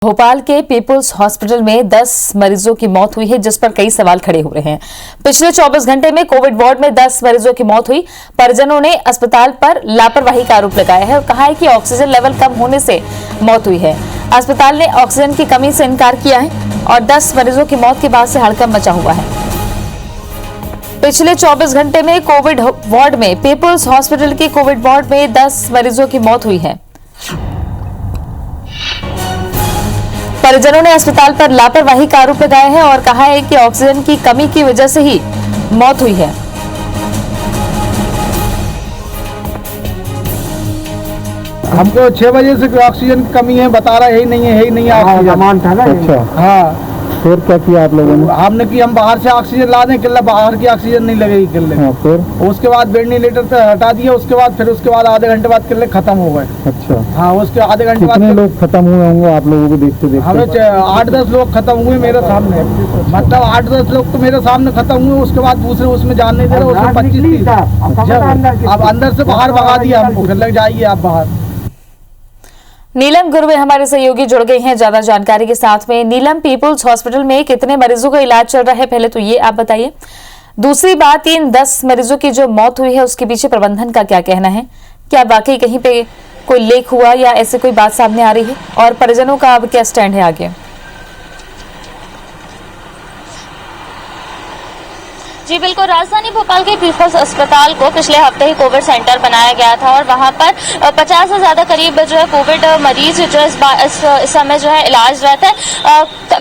भोपाल के people's hospital में 10 मरीजों की मौत हुई है, जिस पर कई सवाल खड़े हो रहे हैं। पिछले 24 घंटे में कोविड वार्ड में 10 मरीजों की मौत हुई। परिजनों ने अस्पताल पर लापरवाही का आरोप लगाया है और कहा है कि ऑक्सीजन लेवल कम होने से मौत हुई है। अस्पताल ने ऑक्सीजन की कमी से इनकार किया है और 10 मरीजों की मौत के बाद से हड़कंप मचा हुआ है। पिछले 24 घंटे में कोविड वार्ड में पीपुल्स हॉस्पिटल के कोविड वार्ड में 10 मरीजों की मौत हुई है। परिजनों ने अस्पताल पर लापरवाही का आरोप लगाया है और कहा है कि ऑक्सीजन की कमी की वजह से ही मौत हुई है। हमको 6 बजे से ऑक्सीजन की कमी है, बता रहा है ही नहीं है ऑक्सीजन था ना। अच्छा हाँ, फिर क्या किया आप लोगों ने? हमने कि हम बाहर से ऑक्सीजन ला दें, किले बाहर की ऑक्सीजन नहीं लगेगी किले। हाँ, फिर उसके बाद वेंटिलेटर से हटा दिया। उसके बाद आधे घंटे बाद किले खत्म हो गए। अच्छा हाँ, उसके आधे घंटे बाद कितने लोग खत्म हुए होंगे आप लोगों को देखते देखते? हमें 8-10 लोग खत्म हुए मेरे सामने, मतलब 8-10 लोग तो मेरे सामने खत्म हुए। उसके बाद दूसरे उसमें जान नहीं दे रहे, उसमें 25-30 अब अंदर से बाहर भगा दिया हमको, किले जाइए आप बाहर। नीलम गुरवे हमारे सहयोगी जुड़ गए हैं ज्यादा जानकारी के साथ में। नीलम, पीपुल्स हॉस्पिटल में कितने मरीजों का इलाज चल रहा है, पहले तो ये आप बताइए। दूसरी बात, इन 10 मरीजों की जो मौत हुई है उसके पीछे प्रबंधन का क्या कहना है? क्या वाकई कहीं पे कोई लीक हुआ या ऐसे कोई बात सामने आ रही है? और परिजनों का अब क्या स्टैंड है आगे? जी बिल्कुल, राजधानी भोपाल के पीपुल्स अस्पताल को पिछले हफ्ते ही कोविड सेंटर बनाया गया था और वहां पर 50 से ज्यादा करीब जो है कोविड मरीज जो इस समय जो है इलाजरत है।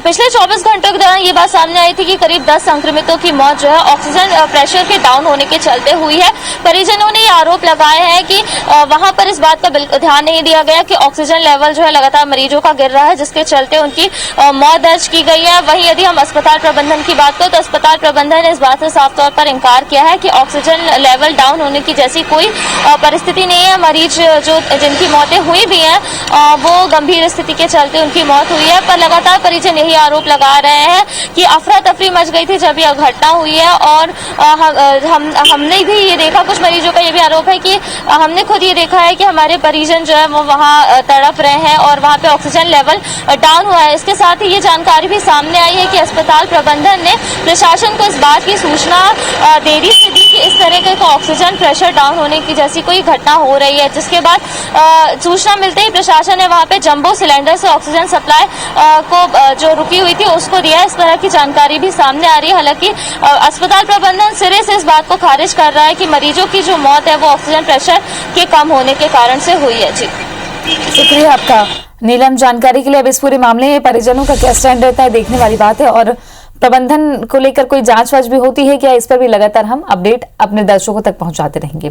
पिछले 24 घंटों के दौरान ये बात सामने आई थी कि करीब 10 संक्रमितों की मौत जो है ऑक्सीजन प्रेशर के डाउन होने के चलते हुई है। परिजनों ने ये आरोप लगाया है कि वहां पर इस बात का ध्यान नहीं दिया गया कि ऑक्सीजन लेवल जो है लगातार मरीजों का गिर रहा है, जिसके चलते उनकी मौत दर्ज की गई है। वहीं यदि हम अस्पताल प्रबंधन की बात करें तो अस्पताल प्रबंधन ने इस बात से साफ तौर पर इंकार किया है कि ऑक्सीजन लेवल डाउन होने की जैसी कोई परिस्थिति नहीं है। मरीज जो जिनकी मौतें हुई भी हैं वो गंभीर स्थिति के चलते उनकी मौत हुई है। पर लगातार परिजन यही आरोप लगा रहे हैं कि अफरा तफरी मच गई थी जब यह घटना हुई है। और हमने भी ये देखा, कुछ मरीजों का ये भी आरोप है कि हमने खुद ये देखा है कि हमारे परिजन जो है वो वहाँ तड़प रहे हैं और वहाँ पे ऑक्सीजन लेवल डाउन हुआ है। इसके साथ ही ये जानकारी भी सामने आई है कि अस्पताल प्रबंधन ने प्रशासन को इस बात की सूचना देरी से दी कि इस तरह का ऑक्सीजन प्रेशर डाउन होने की जैसी कोई घटना हो रही है, जिसके बाद सूचना मिलते ही प्रशासन ने वहां पे जंबो सिलेंडर से ऑक्सीजन सप्लाई को जो रुकी हुई थी उसको दिया। इस तरह की जानकारी भी सामने आ रही है। हालांकि अस्पताल प्रबंधन सिरे से इस बात को खारिज कर रहा है कि मरीजों की जो मौत है वो ऑक्सीजन प्रेशर के कम होने के कारण से हुई है। जी शुक्रिया आपका नीलम, जानकारी के लिए। अब इस पूरे मामले में परिजनों का क्या स्टैंड रहता है देखने वाली बात है और प्रबंधन को लेकर कोई जांच वाच भी होती है क्या, इस पर भी लगातार हम अपडेट अपने दर्शकों तक पहुंचाते रहेंगे।